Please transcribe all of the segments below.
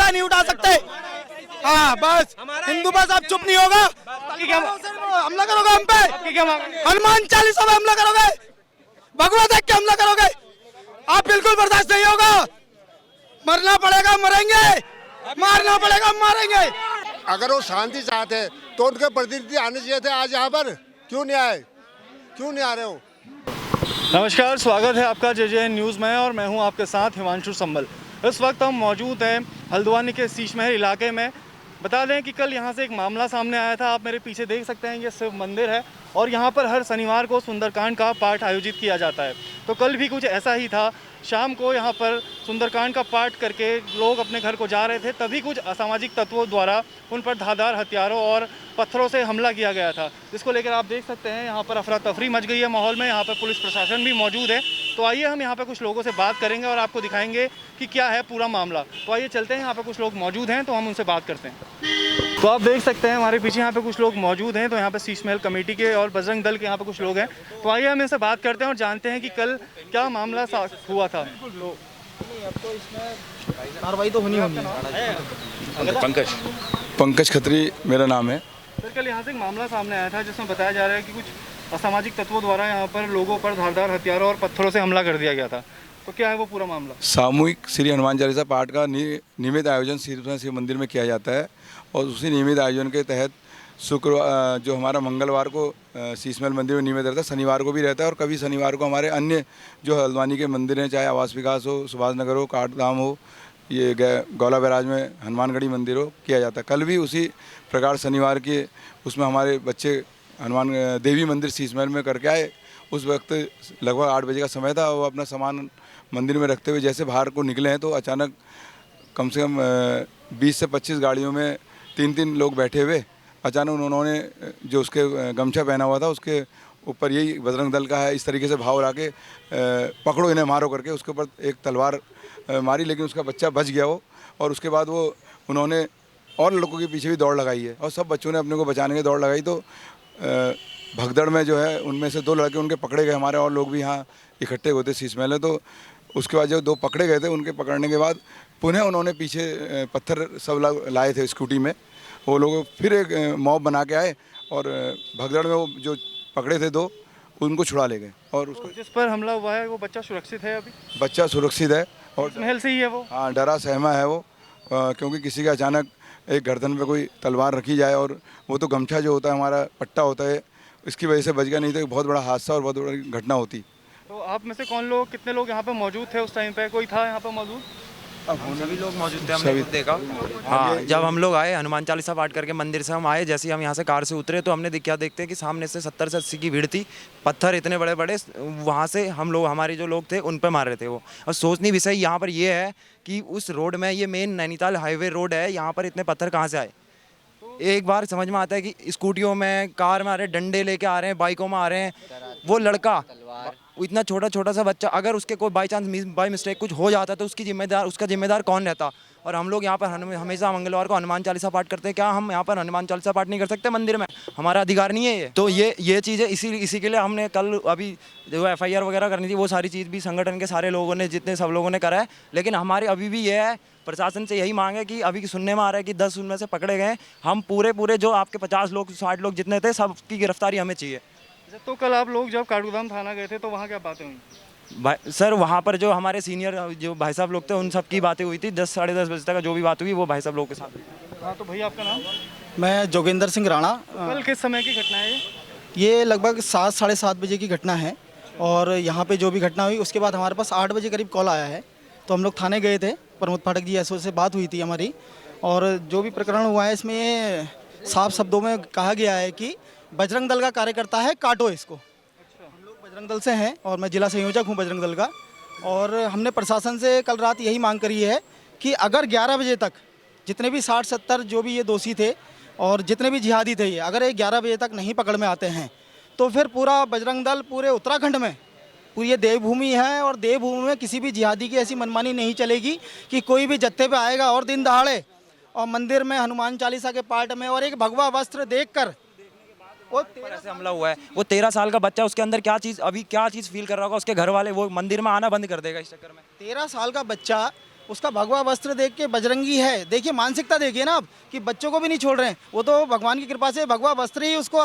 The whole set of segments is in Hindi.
पर्दा नहीं उठा सकते। हाँ बस हिंदू बस अब चुप नहीं होगा। हमला करोगे हम पे, हनुमान चालीसा में हमला करोगे, भगवा देख के हमला करोगे, आप बिल्कुल बर्दाश्त नहीं होगा। मरना पड़ेगा मरेंगे, मारना पड़ेगा मारेंगे। अगर वो शांति चाहते हैं तो उनके प्रतिनिधि आने चाहिए थे आज यहाँ पर, क्यों नहीं आए, क्यों नहीं आ रहे हो? नमस्कार, स्वागत है आपका JJN न्यूज़ में और मैं हूं आपके साथ हिमांशु संबल। इस वक्त हम मौजूद हैं हल्द्वानी के शीश महल इलाके में। बता दें कि कल यहां से एक मामला सामने आया था। आप मेरे पीछे देख सकते हैं, ये शिव मंदिर है और यहां पर हर शनिवार को सुंदरकांड का पाठ आयोजित किया जाता है। तो कल भी कुछ ऐसा ही था। शाम को यहां पर सुंदरकांड का पाठ करके लोग अपने घर को जा रहे थे, तभी कुछ असामाजिक तत्वों द्वारा उन पर धारदार हथियारों और पत्थरों से हमला किया गया था, जिसको लेकर आप देख सकते हैं यहाँ पर अफरा तफरी मच गई है माहौल में। यहाँ पर पुलिस प्रशासन भी मौजूद है। तो आइए हम यहाँ पर कुछ लोगों से बात करेंगे और आपको दिखाएंगे कि क्या है पूरा मामला। तो आइए चलते हैं, यहाँ पर कुछ लोग मौजूद हैं तो हम उनसे बात करते हैं। तो आप देख सकते हैं हमारे पीछे यहाँ पे कुछ लोग मौजूद हैं। तो यहाँ पे शीश महल कमेटी के और बजरंग दल के यहाँ पे कुछ लोग हैं। तो आइए हम इनसे बात करते हैं और जानते हैं कि कल क्या मामला हुआ था। तो कार्रवाई तो होनी होगी। पंकज खत्री मेरा नाम है। सर, कल यहाँ से एक मामला सामने आया था जिसमें बताया जा रहा है कि कुछ असामाजिक तत्वों द्वारा यहाँ पर लोगों पर धारदार हथियारों और पत्थरों से हमला कर दिया गया था। तो क्या है वो पूरा मामला? सामूहिक श्री हनुमान चालीसा पाठ का नियमित आयोजन शिव मंदिर में किया जाता है और उसी नियमित आयोजन के तहत शुक्रवार जो हमारा मंगलवार को शीश महल मंदिर में नियमित रहता है, शनिवार को भी रहता है और कभी शनिवार को हमारे अन्य जो हल्द्वानी के मंदिर हैं, चाहे आवास विकास हो, सुभाष नगर हो, काठधाम हो, ये गौला बैराज में हनुमानगढ़ी मंदिर हो, किया जाता है। कल भी उसी प्रकार शनिवार के उसमें हमारे बच्चे हनुमान देवी मंदिर शीश महल में करके आए। उस वक्त लगभग 8 बजे का समय था। वो अपना सामान मंदिर में रखते हुए जैसे बाहर को निकले हैं तो अचानक कम से कम 20 से 25 गाड़ियों में 3-3 लोग बैठे हुए अचानक उन्होंने जो उसके गमछा पहना हुआ था उसके ऊपर यही बजरंग दल का है इस तरीके से भाव लाके पकड़ो इन्हें मारो करके उसके ऊपर एक तलवार मारी, लेकिन उसका बच्चा बच गया वो। और उसके बाद वो उन्होंने और लड़कों के पीछे भी दौड़ लगाई है और सब बच्चों ने अपने को बचाने की दौड़ लगाई। तो भगदड़ में जो है उनमें से 2 लड़के उनके पकड़े गए, हमारे और लोग भी यहाँ इकट्ठे होते शीश महल। तो उसके बाद जो 2 पकड़े गए थे उनके पकड़ने के बाद पुनः उन्होंने पीछे पत्थर सब लाए थे स्कूटी में। वो लोग फिर एक मॉब बना के आए और भगदड़ में वो जो पकड़े थे 2 उनको छुड़ा ले गए। और उसको जिस पर हमला हुआ है वो बच्चा सुरक्षित है? अभी बच्चा सुरक्षित है और महल से ही है वो? हाँ, डरा सहमा है वो, क्योंकि किसी का अचानक एक गर्दन पे कोई तलवार रखी जाए और वो तो गमछा जो होता है हमारा पट्टा होता है, इसकी वजह से बच गया, नहीं तो बहुत बड़ा हादसा और बहुत बड़ी घटना होती। तो आप में से कितने लोग यहाँ पे मौजूद थे उस टाइम पे? कोई था यहाँ पे मौजूद? सभी लोग मौजूद थे, हमने खुद देखा। हाँ, जब हम लोग आए हनुमान चालीसा पाठ करके मंदिर से हम आए, जैसे ही हम यहाँ से कार से उतरे तो हमने क्या देखते हैं कि सामने से 70 से 80 की भीड़ थी। पत्थर इतने बड़े बड़े, वहाँ से हम लोग हमारे जो लोग थे उन पर मार रहे थे वो। और सोचनीय विषय यहाँ पर ये है कि उस रोड में, ये मेन नैनीताल हाईवे रोड है, यहाँ पर इतने पत्थर कहाँ से आए? एक बार समझ में आता है कि स्कूटियों में, कार में आ रहे हैं, डंडे लेके आ रहे हैं, बाइकों में आ रहे हैं। वो लड़का इतना छोटा सा बच्चा, अगर उसके कोई बाई चांस बाई मिस्टेक कुछ हो जाता तो उसका जिम्मेदार कौन रहता? और हम लोग यहाँ पर हमेशा मंगलवार को हनुमान चालीसा पाठ करते हैं। क्या हम यहाँ पर हनुमान चालीसा पाठ नहीं कर सकते मंदिर में? हमारा अधिकार नहीं है ये? तो ये चीज़ें इसी के लिए हमने कल अभी जो FIR वगैरह करनी थी वो सारी चीज़ भी संगठन के सारे लोगों ने, जितने सब लोगों ने करा है। लेकिन हमारे अभी भी ये है, प्रशासन से यही मांग है कि अभी सुनने में आ रहा है कि 10 उनमें से पकड़े गए। हम पूरे जो आपके 50 लोग 60 लोग जितने थे सबकी गिरफ्तारी हमें चाहिए। तो कल आप लोग जब काठगोदाम थाना गए थे तो वहाँ क्या बातें हुई? सर, वहाँ पर जो हमारे सीनियर जो भाई साहब लोग थे उन सब की बातें हुई थी। 10 साढ़े 10 बजे तक जो भी बात हुई वो भाई साहब लोग के साथ। हाँ, तो भैया आपका नाम? मैं जोगिंदर सिंह राणा। कल किस समय की घटना है ये लगभग 7 साढ़े 7 बजे की घटना है और यहाँ पे जो भी घटना हुई उसके बाद हमारे पास 8 बजे करीब कॉल आया है। तो हम लोग थाने गए थे, प्रमोद पाठक जी ऐसे से बात हुई थी हमारी। और जो भी प्रकरण हुआ है इसमें साफ शब्दों में कहा गया है कि बजरंग दल का कार्यकर्ता है, काटो इसको। हम लोग बजरंग दल से हैं और मैं जिला संयोजक हूँ बजरंग दल का। और हमने प्रशासन से कल रात यही मांग करी है कि अगर 11 बजे तक जितने भी 60-70 जो भी ये दोषी थे और जितने भी जिहादी थे ये, अगर ये 11 बजे तक नहीं पकड़ में आते हैं तो फिर पूरा बजरंग दल पूरे उत्तराखंड में, पूरी ये देवभूमि है और देवभूमि में किसी भी जिहादी की ऐसी मनमानी नहीं चलेगी कि कोई भी जत्थे पे आएगा और दिन दहाड़े और मंदिर में हनुमान चालीसा के पाठ में और एक भगवा वस्त्र देखकर वो ऐसे हमला हुआ है। वो 13 साल का बच्चा, उसके अंदर क्या चीज़ फील कर रहा होगा? उसके घर वाले वो मंदिर में आना बंद कर देगा इस चक्कर में। 13 साल का बच्चा उसका भगवा वस्त्र देख के बजरंगी है, देखिए मानसिकता देखिए ना आप कि बच्चों को भी नहीं छोड़ रहे हैं। वो तो भगवान की कृपा से भगवा वस्त्र ही उसको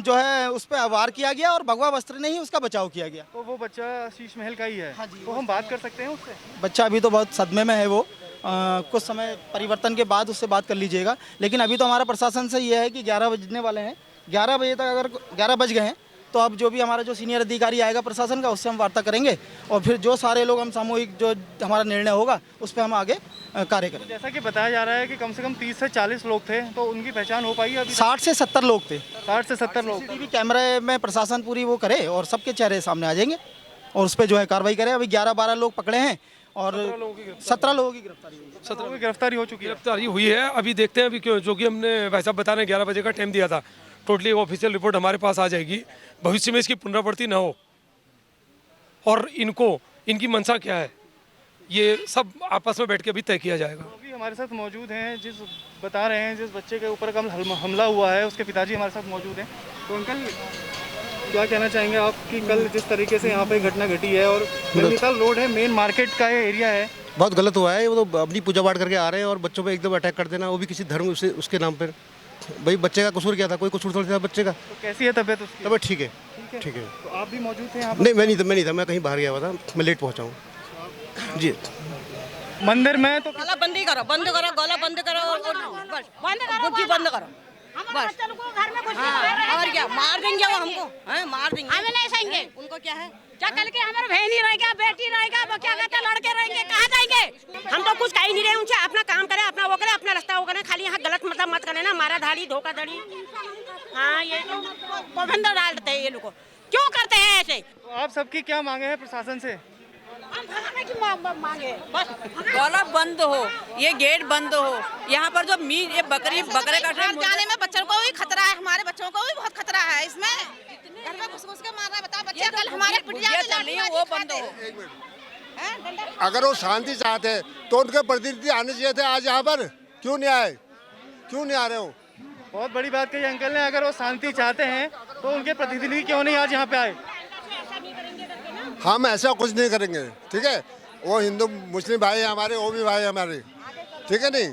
जो है उस पर वार किया गया और भगवा वस्त्र ने ही उसका बचाव किया गया। तो वो बच्चा शीश महल का ही है। हाँ जी, तो हम बात कर सकते हैं उससे? बच्चा अभी तो बहुत सदमे में है वो, कुछ समय परिवर्तन के बाद उससे बात कर लीजिएगा। लेकिन अभी तो हमारा प्रशासन से ये है कि 11 बजने वाले हैं, 11 बजे तक अगर 11 बज गए हैं तो अब जो भी हमारा जो सीनियर अधिकारी आएगा प्रशासन का उससे हम वार्ता करेंगे और फिर जो सारे लोग हम सामूहिक जो हमारा निर्णय होगा उस पर हम आगे कार्य करेंगे। जैसा कि बताया जा रहा है कि कम से कम 30 से 40 लोग थे, तो उनकी पहचान हो पाई है अभी? 60 से 70 लोग थे। 60 से 70 लोग। सीसीटीवी कैमरे में प्रशासन पूरी वो करे और सबके चेहरे सामने आ जाएंगे और उस पर जो है कार्रवाई करे। अभी 11-12 लोग पकड़े हैं और 17 लोगों की गिरफ्तारी हुई है। 17 लोगों की गिरफ्तारी हो चुकी है। गिरफ्तारी हुई है। अभी देखते हैं अभी क्यों, जो कि हमने भाई साहब बता रहे हैं 11 बजे का टाइम दिया था। टोटली ऑफिशियल रिपोर्ट हमारे पास आ जाएगी। भविष्य में इसकी पुनरावृत्ति न हो और इनकी मंशा क्या है ये सब आपस में बैठ के अभी तय किया जाएगा। अभी हमारे साथ मौजूद हैं बता रहे हैं जिस बच्चे के ऊपर कल हमला हुआ है उसके पिताजी हमारे साथ मौजूद हैं। तो अंकल क्या कहना चाहेंगे आप कि कल जिस तरीके से यहाँ पे घटना घटी है और नैनीताल रोड है, मेन मार्केट का ये एरिया है, बहुत गलत हुआ है। वो तो अपनी पूजा पाठ करके आ रहे हैं और बच्चों पे एकदम अटैक कर देना, वो भी किसी धर्म उसके नाम पर। भाई बच्चे का कसूर क्या था? कोई कसूर थोड़ी था बच्चे का। तो कैसी है तबीयत उसकी? तब ठीक है, ठीक है। तो आप भी मौजूद थे यहाँ पर? नहीं, मैं नहीं था, मैं कहीं बाहर गया हुआ था, मैं लेट पहुँचा हूँ जी। मंदिर में तो गला बंदी करो, बंद करो, गला बंद करो और बस बंद करो, बुद्धि बंद करो बस। घर में कुछ और क्या मार देंगे वो हमको, हैं मार देंगे, हमें नहीं सहेंगे। उनको क्या है, क्या कल के हमारे बहन ही रहेगा, बेटी रहेगा, वो क्या कहते हैं लड़के रहेंगे, कहाँ जाएंगे? हम तो कुछ कह ही नहीं रहे उनसे, अपना काम करें, अपना वो करें, अपना रास्ता वो करें, खाली यहाँ गलत मतलब मत करें ना, मारा धाड़ी धोखाधड़ी। हाँ ये पाबंद डालते हैं ये लोग, क्यों करते हैं ऐसे? तो आप सबकी क्या मांगे हैं प्रशासन से? मांगे बस गला बंद हो, ये गेट बंद हो, यहाँ पर जो ये बकरे काट रहे हैं, जाने में बच्चों को भी खतरा है, हमारे बच्चों को भी बहुत खतरा है इसमें। घर में घुस के मार रहा है, बताओ बच्चे कल हमारे पिटिया चल रही है, वो बंद हो। अगर वो शांति चाहते हैं तो उनके प्रतिनिधि आने चाहिए थे आज यहाँ पर, क्यों नहीं आए? क्यों नहीं आ रहे हो? बहुत बड़ी बात कही अंकल ने, अगर वो शांति चाहते हैं तो उनके प्रतिनिधि क्यों नहीं आज यहाँ पे आए? हम ऐसा कुछ नहीं करेंगे, ठीक है? वो हिंदू मुस्लिम भाई है हमारे, वो भी भाई है हमारे, ठीक है नहीं?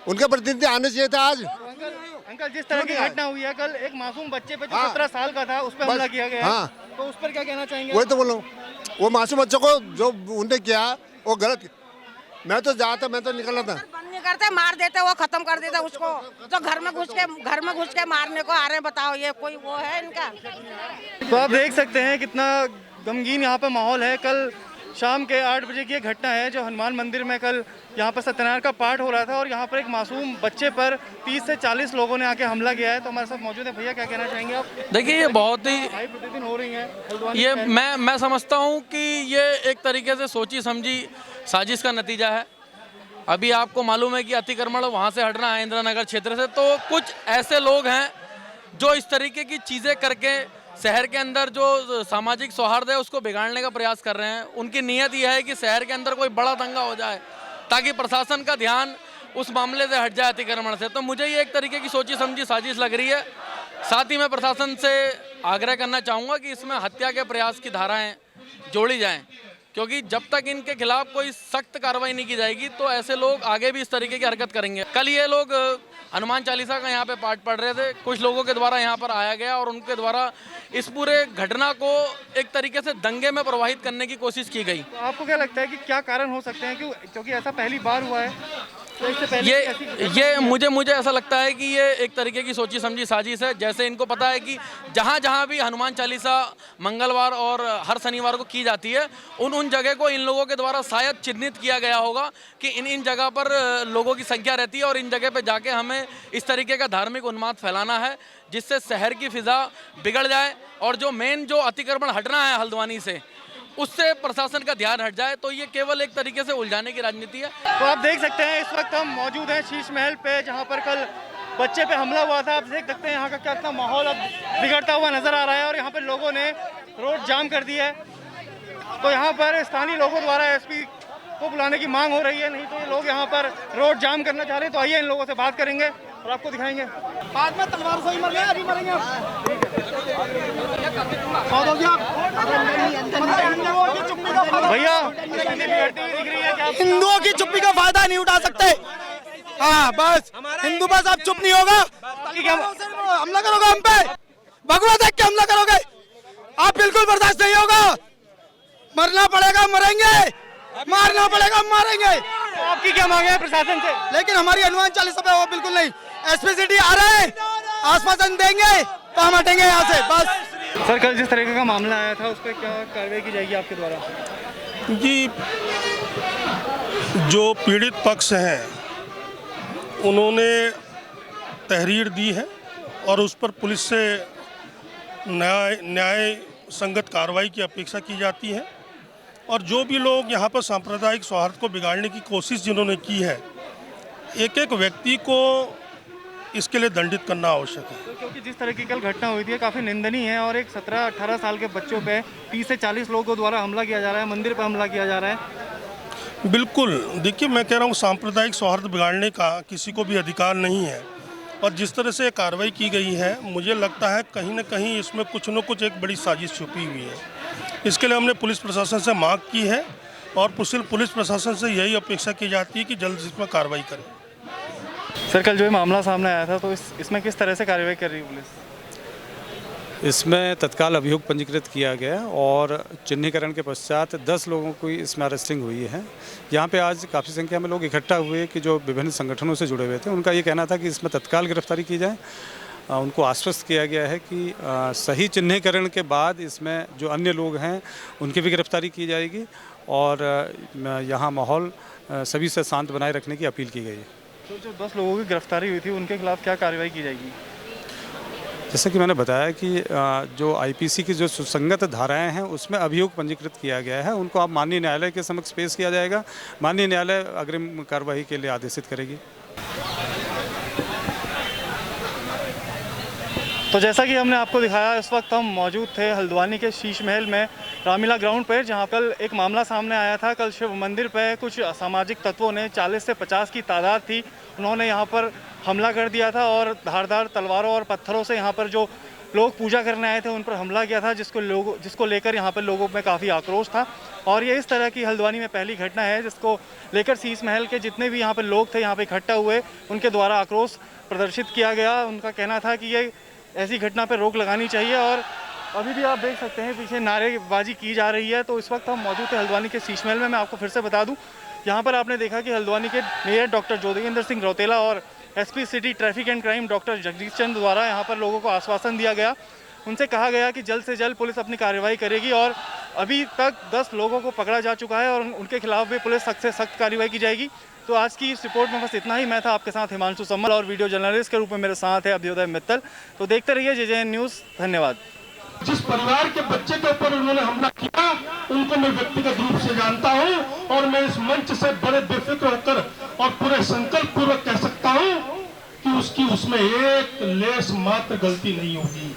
उनके प्रतिनिधि आने चाहिए था आज। अंकल जिस तरह की घटना हुई है कल, एक मासूम बच्चे पे जो 17 साल का था उस पर हमला किया गया, तो उस पर क्या कहना चाहेंगे? वही तो बोलो, वो मासूम बच्चों को जो उनने किया वो गलत। मैं तो जहाँ था मैं तो निकला था। बंद नहीं करते, मार देते, वो खत्म कर देते उसको, तो घर में घुस के मारने को आ रहे हैं, बताओ ये कोई वो है इनका? तो आप देख सकते हैं कितना गमगीन यहाँ पे माहौल है। कल शाम के 8 बजे की एक घटना है जो हनुमान मंदिर में कल यहाँ पर सत्यनारायण का पाठ हो रहा था और यहाँ पर एक मासूम बच्चे पर 30 से 40 लोगों ने आके हमला किया है। तो हमारे साथ मौजूद है भैया, क्या कहना चाहेंगे आप? देखिए ये बहुत ही प्रतिदिन हो रही है ये मैं समझता हूँ कि ये एक तरीके से सोची समझी साजिश का नतीजा है। अभी आपको मालूम है कि अतिक्रमण वहाँ से हटना है इंदिरा नगर क्षेत्र से, तो कुछ ऐसे लोग हैं जो इस तरीके की चीज़ें करके शहर के अंदर जो सामाजिक सौहार्द है उसको बिगाड़ने का प्रयास कर रहे हैं। उनकी नीयत यह है कि शहर के अंदर कोई बड़ा दंगा हो जाए ताकि प्रशासन का ध्यान उस मामले से हट जाए अतिक्रमण से। तो मुझे ये एक तरीके की सोची समझी साजिश लग रही है। साथ ही मैं प्रशासन से आग्रह करना चाहूँगा कि इसमें हत्या के प्रयास की धाराएँ जोड़ी जाएँ, क्योंकि जब तक इनके खिलाफ कोई सख्त कार्रवाई नहीं की जाएगी तो ऐसे लोग आगे भी इस तरीके की हरकत करेंगे। कल ये लोग हनुमान चालीसा का यहाँ पे पाठ पढ़ रहे थे, कुछ लोगों के द्वारा यहाँ पर आया गया और उनके द्वारा इस पूरे घटना को एक तरीके से दंगे में प्रवाहित करने की कोशिश की गई। तो आपको क्या लगता है कि क्या कारण हो सकते हैं, क्योंकि ऐसा पहली बार हुआ है? तो इससे पहले ये मुझे ऐसा लगता है कि ये एक तरीके की सोची समझी साजिश है। जैसे इनको पता है कि जहाँ भी हनुमान चालीसा मंगलवार और हर शनिवार को की जाती है, उन जगह को इन लोगों के द्वारा शायद चिन्हित किया गया होगा कि इन जगह पर लोगों की संख्या रहती है और इन जगह पर जाके हमें इस तरीके का धार्मिक उन्माद फैलाना है जिससे शहर की फिजा बिगड़ जाए और जो मेन जो अतिक्रमण हटना है हल्द्वानी से उससे प्रशासन का ध्यान हट जाए। तो ये केवल एक तरीके से उलझाने की राजनीति है। तो आप देख सकते हैं इस वक्त हम मौजूद हैं शीश महल पे, जहाँ पर कल बच्चे पे हमला हुआ था। आप देख सकते हैं यहाँ का क्या माहौल अब बिगड़ता हुआ नजर आ रहा है और यहाँ पर लोगों ने रोड जाम कर दी है। तो यहाँ पर स्थानीय लोगों द्वारा एसपी को बुलाने की मांग हो रही है, नहीं तो ये लोग यहाँ पर रोड जाम करना चाह रहे हैं। तो आइए इन लोगों से बात करेंगे और आपको दिखाएंगे। बाद में तलवार से ही मर गए, अभी मरेंगे। भैया हिंदुओं की चुप्पी का फायदा नहीं उठा सकते। हाँ बस हिंदू बस आप चुप नहीं होगा, हमला करोगे हम पे, भगवा देख के हमला करोगे आप, बिल्कुल बर्दाश्त नहीं होगा। मरना पड़ेगा मरेंगे, मारना पड़ेगा मारेंगे। आपकी क्या मांग है प्रशासन से? लेकिन हमारी हनुमान चालीसा पे वो बिल्कुल नहीं। एसपी सिटी आ रहे हैं, आश्वासन देंगे तो हम हटेंगे यहाँ से बस। सर कल जिस तरीके का मामला आया था उस पर क्या कार्रवाई की जाएगी आपके द्वारा? जी, जो पीड़ित पक्ष हैं उन्होंने तहरीर दी है और उस पर पुलिस से न्याय संगत कार्रवाई की अपेक्षा की जाती है। और जो भी लोग यहाँ पर सांप्रदायिक सौहार्द को बिगाड़ने की कोशिश जिन्होंने की है, एक एक व्यक्ति को इसके लिए दंडित करना आवश्यक है। तो क्योंकि जिस तरह की कल घटना हुई थी काफ़ी निंदनीय है और एक 17-18 साल के बच्चों पे 30 से 40 लोगों द्वारा हमला किया जा रहा है, मंदिर पर हमला किया जा रहा है। बिल्कुल, देखिए मैं कह रहा हूँ सांप्रदायिक सौहार्द बिगाड़ने का किसी को भी अधिकार नहीं है। और जिस तरह से कार्रवाई की गई है, मुझे लगता है कहीं न कहीं इसमें कुछ न कुछ एक बड़ी साजिश छुपी हुई है। इसके लिए हमने पुलिस प्रशासन से मांग की है और पुलिस प्रशासन से यही अपेक्षा की जाती है कि जल्द इसमें कार्रवाई करें। सर कल जो ये मामला सामने आया था तो इसमें किस तरह से कार्रवाई कर रही है पुलिस? इसमें तत्काल अभियोग पंजीकृत किया गया और चिन्हीकरण के पश्चात 10 लोगों की इसमें अरेस्टिंग हुई है। यहाँ पे आज काफ़ी संख्या में लोग इकट्ठा हुए कि जो विभिन्न संगठनों से जुड़े हुए थे। उनका ये कहना था कि इसमें तत्काल गिरफ्तारी की जाए। उनको आश्वस्त किया गया है कि सही चिन्हीकरण के बाद इसमें जो अन्य लोग हैं उनकी भी गिरफ्तारी की जाएगी और यहाँ माहौल सभी से शांत बनाए रखने की अपील की गई है। तो जो 10 लोगों की गिरफ्तारी हुई थी उनके खिलाफ क्या कार्रवाई की जाएगी? जैसा कि मैंने बताया कि जो आईपीसी की जो सुसंगत धाराएं हैं उसमें अभियोग पंजीकृत किया गया है। उनको अब माननीय न्यायालय के समक्ष पेश किया जाएगा। माननीय न्यायालय अग्रिम कार्रवाई के लिए आदेशित करेगी। तो जैसा कि हमने आपको दिखाया, इस वक्त हम मौजूद थे हल्द्वानी के शीश महल में रामलीला ग्राउंड पर, जहां कल एक मामला सामने आया था। कल शिव मंदिर पर कुछ असामाजिक तत्वों ने 40 से 50 की तादाद थी, उन्होंने यहां पर हमला कर दिया था और धारदार तलवारों और पत्थरों से यहां पर जो लोग पूजा करने आए थे उन पर हमला किया था, जिसको लेकर यहाँ पर लोगों में काफ़ी आक्रोश था। और ये इस तरह की हल्द्वानी में पहली घटना है जिसको लेकर शीश महल के जितने भी यहाँ पर लोग थे यहाँ पर इकट्ठा हुए, उनके द्वारा आक्रोश प्रदर्शित किया गया। उनका कहना था कि ये ऐसी घटना पर रोक लगानी चाहिए। और अभी भी आप देख सकते हैं पीछे नारेबाजी की जा रही है। तो इस वक्त हम मौजूद हैं हल्द्वानी के शीश महल में। मैं आपको फिर से बता दूं, यहाँ पर आपने देखा कि हल्द्वानी के मेयर डॉक्टर जोगेंद्र सिंह रौतेला और SP city traffic and crime doctor Jagdish Chandra द्वारा यहाँ पर लोगों को आश्वासन दिया गया। उनसे कहा गया कि जल्द से जल्द पुलिस अपनी कार्रवाई करेगी और अभी तक 10 लोगों को पकड़ा जा चुका है और उनके खिलाफ भी पुलिस सख्त से सख्त कार्रवाई की जाएगी। तो आज की इस रिपोर्ट में बस इतना ही। मैं था आपके साथ हिमांशु सम्मल और वीडियो जर्नलिस्ट के रूप में मेरे साथ है अभ्युदय मित्तल। तो देखते रहिए JJN न्यूज़। धन्यवाद। जिस परिवार के बच्चे के ऊपर उन्होंने हमला किया उनको मैं व्यक्तिगत रूप से जानता हूं और मैं इस मंच से बड़े बेफिक्र होकर और पूरे संकल्प पूर्वक कह सकता हूं कि उसकी उसमें एक लेस मात्र गलती नहीं होगी।